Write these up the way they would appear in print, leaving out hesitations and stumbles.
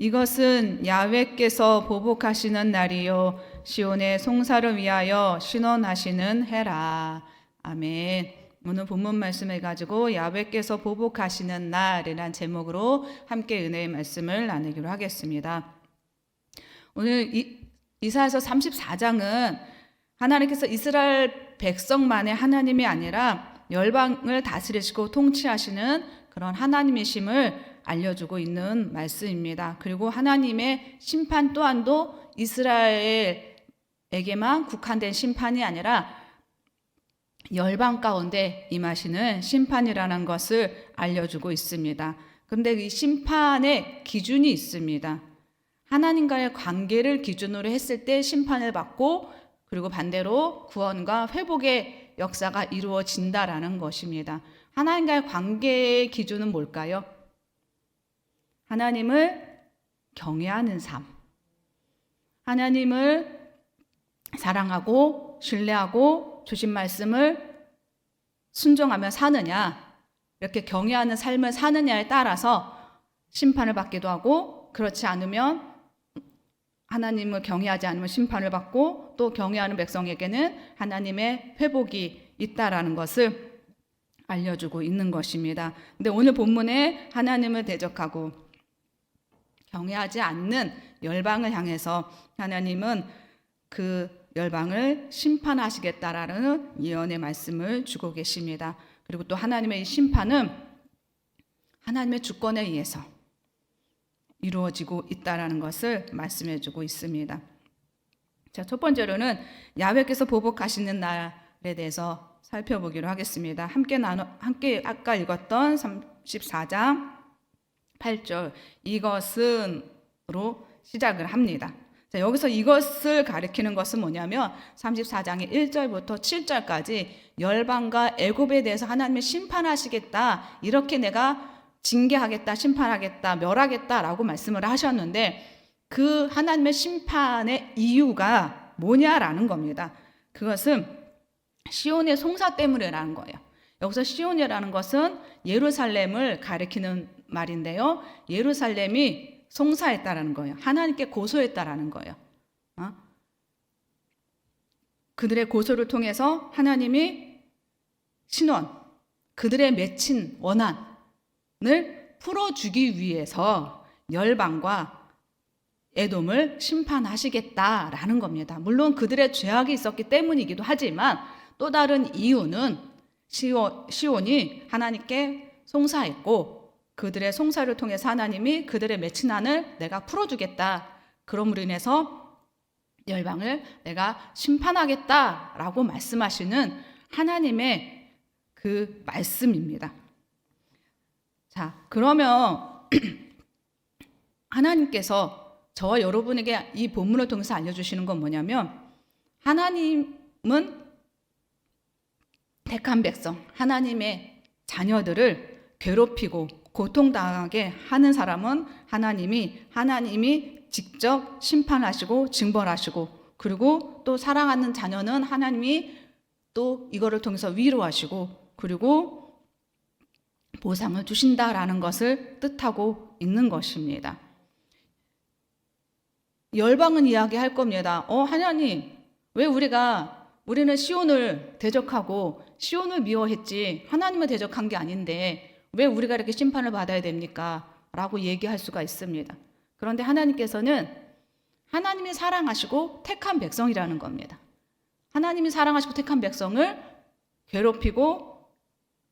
이것은 야훼께서 보복하시는 날이요 시온의 송사를 위하여 신원하시는 해라. 아멘. 오늘 본문 말씀을 가지고 야훼께서 보복하시는 날이란 제목으로 함께 은혜의 말씀을 나누기로 하겠습니다. 오늘 이사야서 34장은 하나님께서 이스라엘 백성만의 하나님이 아니라 열방을 다스리시고 통치하시는 그런 하나님이심을 알려주고 있는 말씀입니다. 그리고 하나님의 심판 또한도 이스라엘에게만 국한된 심판이 아니라 열방 가운데 임하시는 심판이라는 것을 알려주고 있습니다. 그런데 이 심판의 기준이 있습니다. 하나님과의 관계를 기준으로 했을 때 심판을 받고, 그리고 반대로 구원과 회복의 역사가 이루어진다라는 것입니다. 하나님과의 관계의 기준은 뭘까요? 하나님을 경외하는 삶, 하나님을 사랑하고 신뢰하고 주신 말씀을 순종하며 사느냐, 이렇게 경외하는 삶을 사느냐에 따라서 심판을 받기도 하고, 그렇지 않으면 하나님을 경외하지 않으면 심판을 받고, 또 경외하는 백성에게는 하나님의 회복이 있다라는 것을 알려주고 있는 것입니다. 근데 오늘 본문에 하나님을 대적하고 경외하지 않는 열방을 향해서 하나님은 그 열방을 심판하시겠다라는 예언의 말씀을 주고 계십니다. 그리고 또 하나님의 이 심판은 하나님의 주권에 의해서 이루어지고 있다라는 것을 말씀해 주고 있습니다. 자, 첫 번째로는 야훼께서 보복하시는 날에 대해서 살펴보기로 하겠습니다. 함께 아까 읽었던 34장 8절 이것은으로 시작을 합니다. 자, 여기서 이것을 가리키는 것은 뭐냐면 34장의 1절부터 7절까지 열방과 애굽에 대해서 하나님이 심판하시겠다, 이렇게 내가 징계하겠다, 심판하겠다, 멸하겠다라고 말씀을 하셨는데, 그 하나님의 심판의 이유가 뭐냐라는 겁니다. 그것은 시온의 송사 때문이라는 거예요. 여기서 시온이라는 것은 예루살렘을 가리키는 말인데요, 예루살렘이 송사했다라는 거예요. 하나님께 고소했다라는 거예요. 그들의 고소를 통해서 하나님이 신원, 그들의 맺힌 원한을 풀어주기 위해서 열방과 에돔을 심판하시겠다라는 겁니다. 물론 그들의 죄악이 있었기 때문이기도 하지만, 또 다른 이유는 시온이 하나님께 송사했고, 그들의 송사를 통해서 하나님이 그들의 맺힌 한을 내가 풀어주겠다, 그러므로 인해서 열방을 내가 심판하겠다라고 말씀하시는 하나님의 그 말씀입니다. 자, 그러면 하나님께서 저와 여러분에게 이 본문을 통해서 알려주시는 건 뭐냐면, 하나님은 택한 백성, 하나님의 자녀들을 괴롭히고 고통당하게 하는 사람은 하나님이 직접 심판하시고 징벌하시고, 그리고 또 사랑하는 자녀는 하나님이 또 이거를 통해서 위로하시고, 그리고 보상을 주신다라는 것을 뜻하고 있는 것입니다. 열방은 이야기할 겁니다. 하나님, 왜 우리는 시온을 대적하고 시온을 미워했지 하나님을 대적한 게 아닌데 왜 우리가 이렇게 심판을 받아야 됩니까? 라고 얘기할 수가 있습니다. 그런데 하나님께서는 하나님이 사랑하시고 택한 백성이라는 겁니다. 하나님이 사랑하시고 택한 백성을 괴롭히고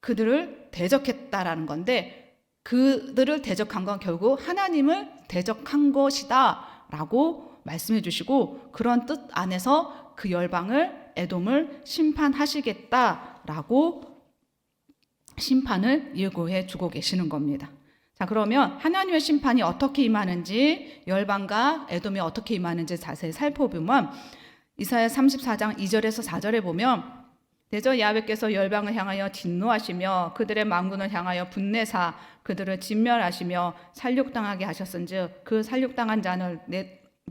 그들을 대적했다라는 건데, 그들을 대적한 건 결국 하나님을 대적한 것이다 라고 말씀해 주시고, 그런 뜻 안에서 그 열방을, 에돔을 심판하시겠다라고 심판을 예고해 주고 계시는 겁니다. 자, 그러면 하나님의 심판이 어떻게 임하는지, 열방과 에돔이 어떻게 임하는지 자세히 살펴보면, 이사야 34장 2절에서 4절에 보면, 대저 야훼께서 열방을 향하여 진노하시며 그들의 만군을 향하여 분내사 그들을 진멸하시며 살육당하게 하셨은즉 그 살육당한 자를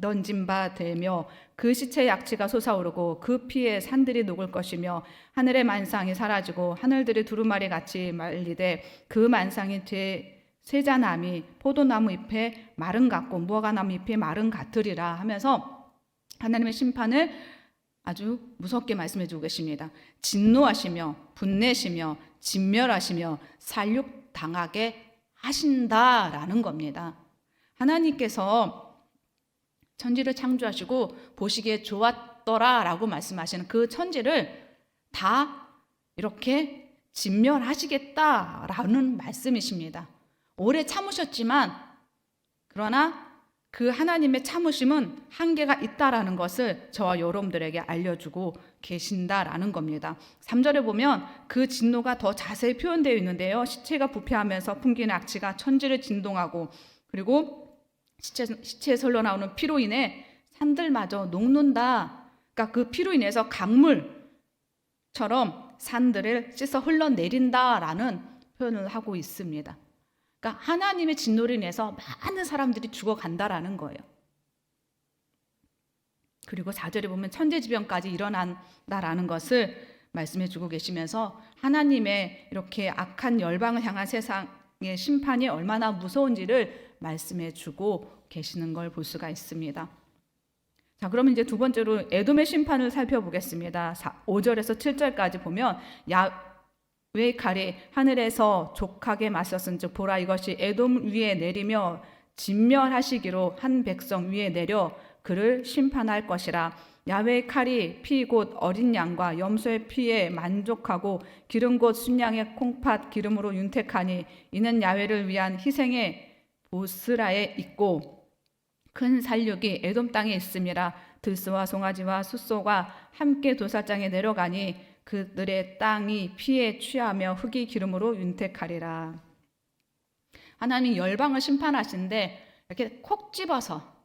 던진 바 되며 그 시체의 약취가 솟아오르고 그 피에 산들이 녹을 것이며 하늘의 만상이 사라지고 하늘들이 두루마리 같이 말리되 그 만상이 세자나무 포도나무 잎에 마른 같고 무화과나무 잎에 마른 같으리라 하면서 하나님의 심판을 아주 무섭게 말씀해 주고 계십니다. 진노하시며 분내시며 진멸하시며 살육당하게 하신다라는 겁니다. 하나님께서 천지를 창조하시고 보시기에 좋았더라라고 말씀하시는 그 천지를 다 이렇게 진멸하시겠다라는 말씀이십니다. 오래 참으셨지만 그러나 그 하나님의 참으심은 한계가 있다라는 것을 저와 여러분들에게 알려주고 계신다라는 겁니다. 3절에 보면 그 진노가 더 자세히 표현되어 있는데요. 시체가 부패하면서 풍기는 악취가 천지를 진동하고 그리고 시체에서 흘러나오는 피로 인해 산들마저 녹는다. 그러니까 그 피로 인해서 강물처럼 산들을 씻어 흘러내린다라는 표현을 하고 있습니다. 그러니까 하나님의 진노로 인해서 많은 사람들이 죽어간다라는 거예요. 그리고 4절에 보면 천재지변까지 일어난다라는 것을 말씀해 주고 계시면서 하나님의 이렇게 악한 열방을 향한 세상의 심판이 얼마나 무서운지를 말씀해 주고 계시는 걸 볼 수가 있습니다. 자, 그러면 이제 두 번째로 에돔의 심판을 살펴보겠습니다. 5절에서 7절까지 보면 야외의 칼이 하늘에서 족하게 맞섰은즉 보라 이것이 에돔 위에 내리며 진멸하시기로 한 백성 위에 내려 그를 심판할 것이라. 야외의 칼이 피 곧 어린 양과 염소의 피에 만족하고 기름 곧 순양의 콩팥 기름으로 윤택하니 이는 야외를 위한 희생의 보스라에 있고 큰 살육이 에돔 땅에 있음이라. 들소와 송아지와 숫소가 함께 도살장에 내려가니 그들의 땅이 피에 취하며 흙이 기름으로 윤택하리라. 하나님이 열방을 심판하시는데 이렇게 콕 집어서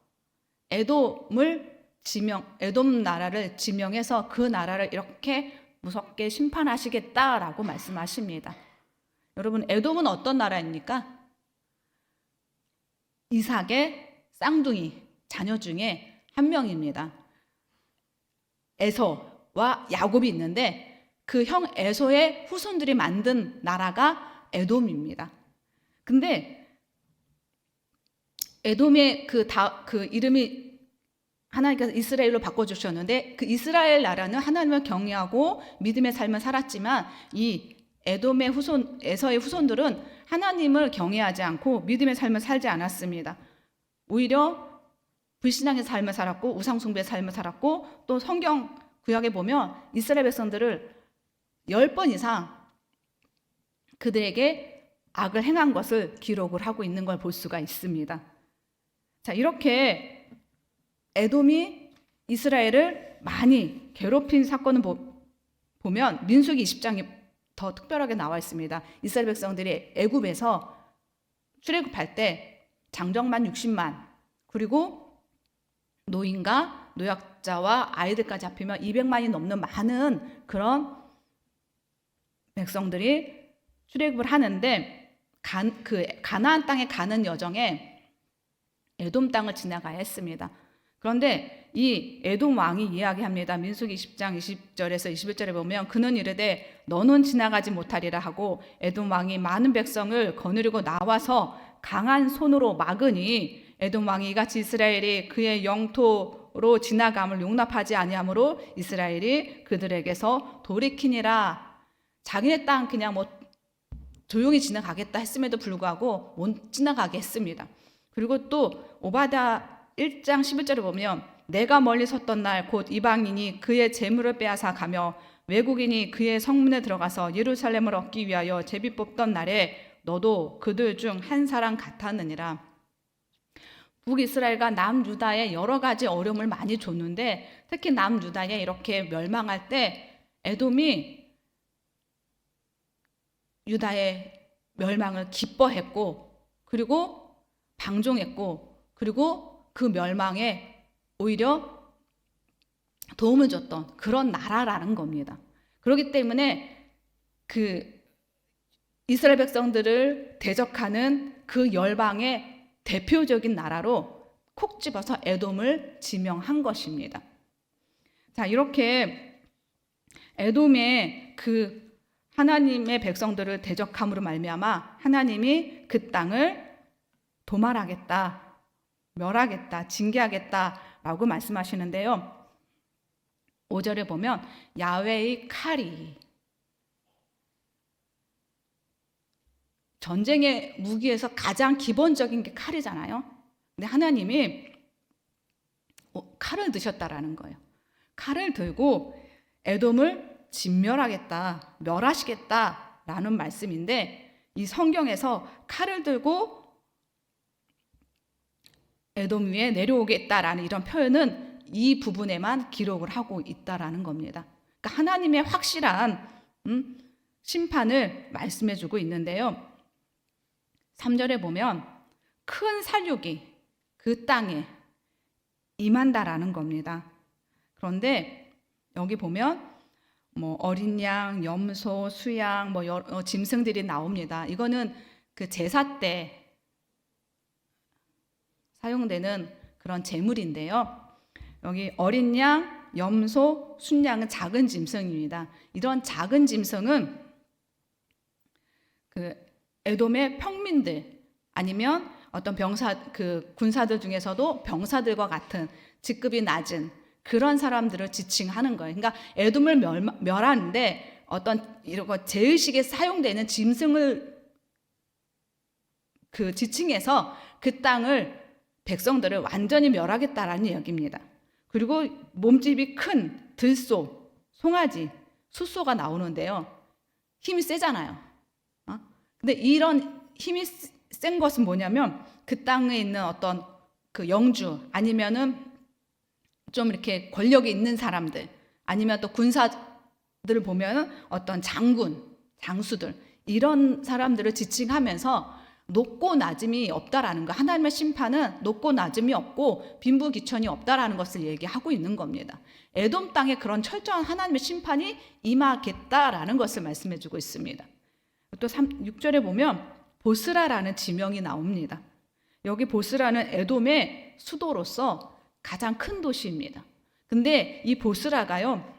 에돔 나라를 지명해서 그 나라를 이렇게 무섭게 심판하시겠다라고 말씀하십니다. 여러분, 에돔은 어떤 나라입니까? 이삭의 쌍둥이 자녀 중에 한 명입니다. 에서와 야곱이 있는데 그 형 에서의 후손들이 만든 나라가 에돔입니다. 근데 에돔의 그 이름이 하나님께서 이스라엘로 바꿔주셨는데 그 이스라엘 나라는 하나님을 경외하고 믿음의 삶을 살았지만 이 에돔의 에서의 후손들은 하나님을 경외하지 않고 믿음의 삶을 살지 않았습니다. 오히려 불신앙의 삶을 살았고 우상숭배의 삶을 살았고 또 성경 구약에 보면 이스라엘 백성들을 10번 이상 그들에게 악을 행한 것을 기록을 하고 있는 걸 볼 수가 있습니다. 자, 이렇게 에돔이 이스라엘을 많이 괴롭힌 사건을 보면 민수기 20장에 더 특별하게 나와 있습니다. 이스라엘 백성들이 애굽에서 출애굽할 때 장정만 60만 그리고 노인과 노약자와 아이들까지 합히면 200만이 넘는 많은 그런 백성들이 출애굽을 하는데 가나안 땅에 가는 여정에 에돔 땅을 지나가야 했습니다. 그런데 이 에돔 왕이 이야기합니다. 민수기 20장 20절에서 21절에 보면 그는 이르되 너는 지나가지 못하리라 하고 에돔 왕이 많은 백성을 거느리고 나와서 강한 손으로 막으니 에돔 왕이 이같이 이스라엘이 그의 영토로 지나감을 용납하지 아니하므로 이스라엘이 그들에게서 돌이키니라. 자기네 땅 그냥 조용히 지나가겠다 했음에도 불구하고 못 지나가게 했습니다. 그리고 또 오바댜 1장 11절에 보면 내가 멀리 섰던 날 곧 이방인이 그의 재물을 빼앗아 가며 외국인이 그의 성문에 들어가서 예루살렘을 얻기 위하여 제비 뽑던 날에 너도 그들 중 한 사람 같았느니라. 북이스라엘과 남유다에 여러 가지 어려움을 많이 줬는데 특히 남유다에 이렇게 멸망할 때 에돔이 유다의 멸망을 기뻐했고 그리고 방종했고 그리고 그 멸망에 오히려 도움을 줬던 그런 나라라는 겁니다. 그렇기 때문에 그 이스라엘 백성들을 대적하는 그 열방의 대표적인 나라로 콕 집어서 에돔을 지명한 것입니다. 자, 이렇게 에돔의 그 하나님의 백성들을 대적함으로 말미암아 하나님이 그 땅을 도말하겠다, 멸하겠다, 징계하겠다라고 말씀하시는데요. 5절에 보면 야훼의 칼이, 전쟁의 무기에서 가장 기본적인 게 칼이잖아요. 근데 하나님이 칼을 드셨다라는 거예요. 칼을 들고 에돔을 진멸하겠다, 멸하시겠다라는 말씀인데, 이 성경에서 칼을 들고 에돔 위에 내려오겠다라는 이런 표현은 이 부분에만 기록을 하고 있다라는 겁니다. 그러니까 하나님의 확실한 심판을 말씀해 주고 있는데요. 3절에 보면 큰 살육이 그 땅에 임한다라는 겁니다. 그런데 여기 보면 어린 양, 염소, 수양, 여러 짐승들이 나옵니다. 이거는 그 제사 때 사용되는 그런 제물인데요. 여기 어린 양, 염소, 순양은 작은 짐승입니다. 이런 작은 짐승은 그 에돔의 평민들, 아니면 어떤 군사들 중에서도 병사들과 같은 직급이 낮은 그런 사람들을 지칭하는 거예요. 그러니까 에돔을 멸하는데 어떤 이런 제의식에 사용되는 짐승을 지칭해서 그 땅을, 백성들을 완전히 멸하겠다라는 이야기입니다. 그리고 몸집이 큰 들소, 송아지, 숫소가 나오는데요. 힘이 세잖아요. 근데 이런 힘이 센 것은 뭐냐면 그 땅에 있는 어떤 그 영주, 아니면은 좀 이렇게 권력이 있는 사람들, 아니면 또 군사들을 보면은 어떤 장군, 장수들, 이런 사람들을 지칭하면서 높고 낮음이 없다라는 거, 하나님의 심판은 높고 낮음이 없고 빈부귀천이 없다라는 것을 얘기하고 있는 겁니다. 에돔 땅에 그런 철저한 하나님의 심판이 임하겠다라는 것을 말씀해 주고 있습니다. 또 6절에 보면 보스라라는 지명이 나옵니다. 여기 보스라는 에돔의 수도로서 가장 큰 도시입니다. 근데 이 보스라가요,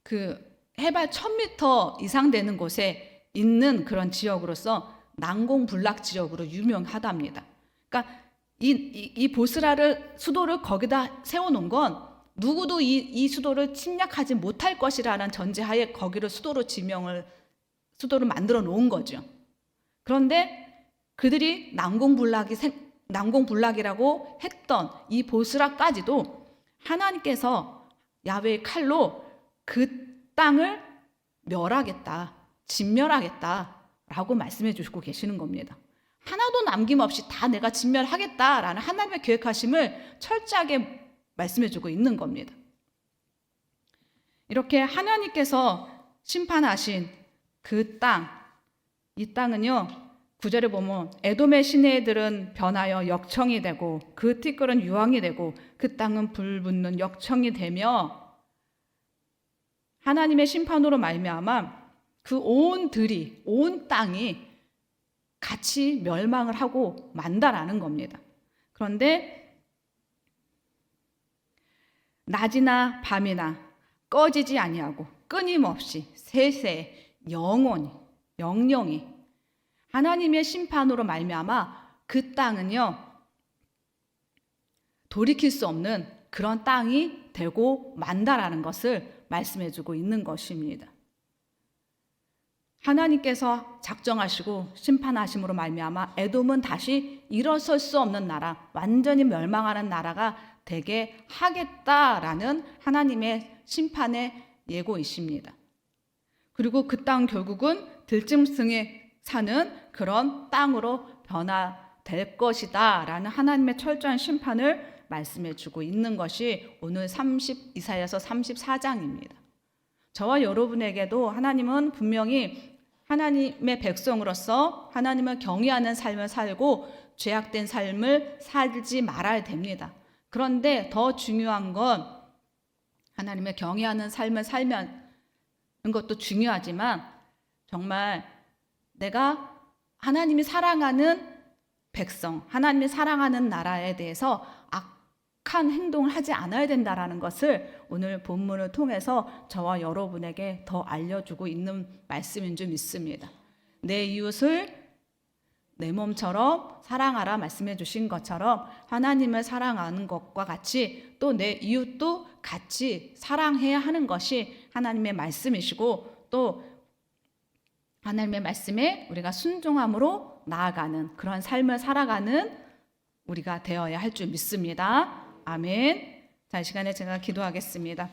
그 해발 1000m 이상 되는 곳에 있는 그런 지역으로서 난공불락 지역으로 유명하답니다. 그러니까 이 보스라를, 수도를 거기다 세워놓은 건 누구도 이 수도를 침략하지 못할 것이라는 전제하에 거기를 수도로 만들어 놓은 거죠. 그런데 그들이 난공불락이라고 했던 이 보스라까지도 하나님께서 야훼의 칼로 그 땅을 멸하겠다, 진멸하겠다라고 말씀해 주시고 계시는 겁니다. 하나도 남김없이 다 내가 진멸하겠다라는 하나님의 계획하심을 철저하게 말씀해 주고 있는 겁니다. 이렇게 하나님께서 심판하신 그 땅, 이 땅은요, 9절에 보면 에돔의 시내들은 변하여 역청이 되고 그 티끌은 유황이 되고 그 땅은 불붙는 역청이 되며, 하나님의 심판으로 말미암아 그 온 땅이 같이 멸망을 하고 만다라는 겁니다. 그런데 낮이나 밤이나 꺼지지 아니하고 끊임없이 세세 영영이 하나님의 심판으로 말미암아 그 땅은요, 돌이킬 수 없는 그런 땅이 되고 만다라는 것을 말씀해주고 있는 것입니다. 하나님께서 작정하시고 심판하심으로 말미암아 에돔은 다시 일어설 수 없는 나라, 완전히 멸망하는 나라가 되게 하겠다라는 하나님의 심판의 예고이십니다. 그리고 그 땅 결국은 들짐승이 사는 그런 땅으로 변화될 것이다 라는 하나님의 철저한 심판을 말씀해 주고 있는 것이 오늘 이사야서 34장입니다. 저와 여러분에게도 하나님은 분명히 하나님의 백성으로서 하나님을 경외하는 삶을 살고 죄악된 삶을 살지 말아야 됩니다. 그런데 더 중요한 건 하나님을 경외하는 삶을 살면 것도 중요하지만, 정말 내가 하나님이 사랑하는 백성, 하나님이 사랑하는 나라에 대해서 악한 행동을 하지 않아야 된다라는 것을 오늘 본문을 통해서 저와 여러분에게 더 알려주고 있는 말씀인 줄 믿습니다. 내 이웃을 내 몸처럼 사랑하라 말씀해 주신 것처럼 하나님을 사랑하는 것과 같이 또 내 이웃도 같이 사랑해야 하는 것이 하나님의 말씀이시고 또 하나님의 말씀에 우리가 순종함으로 나아가는 그런 삶을 살아가는 우리가 되어야 할 줄 믿습니다. 아멘. 자, 이 시간에 제가 기도하겠습니다.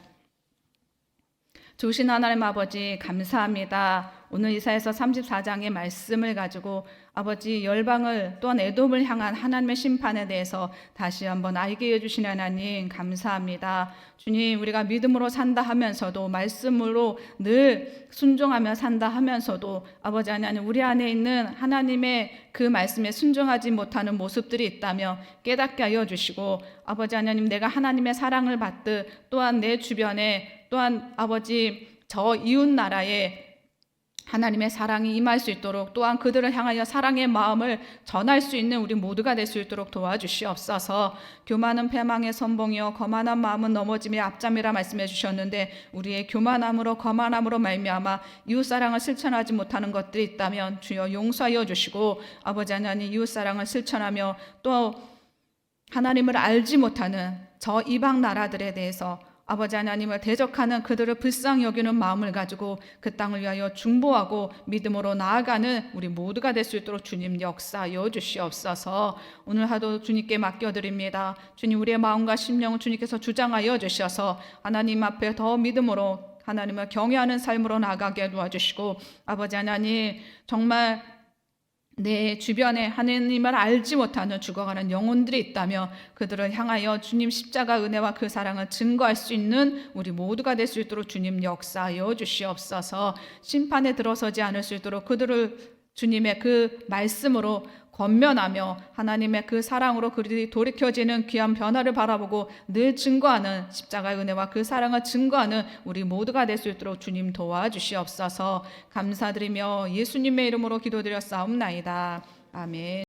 좋으신 하나님 아버지 감사합니다. 오늘 이사야서 34장의 말씀을 가지고 아버지 열방을 또한 에돔을 향한 하나님의 심판에 대해서 다시 한번 알게 해주신 하나님 감사합니다. 주님, 우리가 믿음으로 산다 하면서도 말씀으로 늘 순종하며 산다 하면서도 아버지 하나님 우리 안에 있는 하나님의 그 말씀에 순종하지 못하는 모습들이 있다며 깨닫게 하여 주시고 아버지 하나님 내가 하나님의 사랑을 받듯 또한 내 주변에 또한 아버지 저 이웃 나라에 하나님의 사랑이 임할 수 있도록 또한 그들을 향하여 사랑의 마음을 전할 수 있는 우리 모두가 될 수 있도록 도와주시옵소서. 교만은 패망의 선봉이요 거만한 마음은 넘어짐의 앞잠이라 말씀해 주셨는데 우리의 교만함으로 거만함으로 말미암아 이웃사랑을 실천하지 못하는 것들이 있다면 주여 용서하여 주시고 아버지 하나님 이웃사랑을 실천하며 또 하나님을 알지 못하는 저 이방 나라들에 대해서 아버지 하나님을 대적하는 그들을 불쌍히 여기는 마음을 가지고 그 땅을 위하여 중보하고 믿음으로 나아가는 우리 모두가 될 수 있도록 주님 역사하여 주시옵소서. 오늘 하루 주님께 맡겨드립니다. 주님 우리의 마음과 심령을 주님께서 주장하여 주셔서 하나님 앞에 더 믿음으로 하나님을 경외하는 삶으로 나아가게 도와주시고 아버지 하나님 정말 내 주변에 하나님을 알지 못하는 죽어가는 영혼들이 있다며 그들을 향하여 주님 십자가 은혜와 그 사랑을 증거할 수 있는 우리 모두가 될 수 있도록 주님 역사하여 주시옵소서. 심판에 들어서지 않을 수 있도록 그들을 주님의 그 말씀으로 권면하며 하나님의 그 사랑으로 그들이 돌이켜지는 귀한 변화를 바라보고 늘 증거하는 십자가의 은혜와 그 사랑을 증거하는 우리 모두가 될 수 있도록 주님 도와주시옵소서. 감사드리며 예수님의 이름으로 기도드렸사옵나이다. 아멘.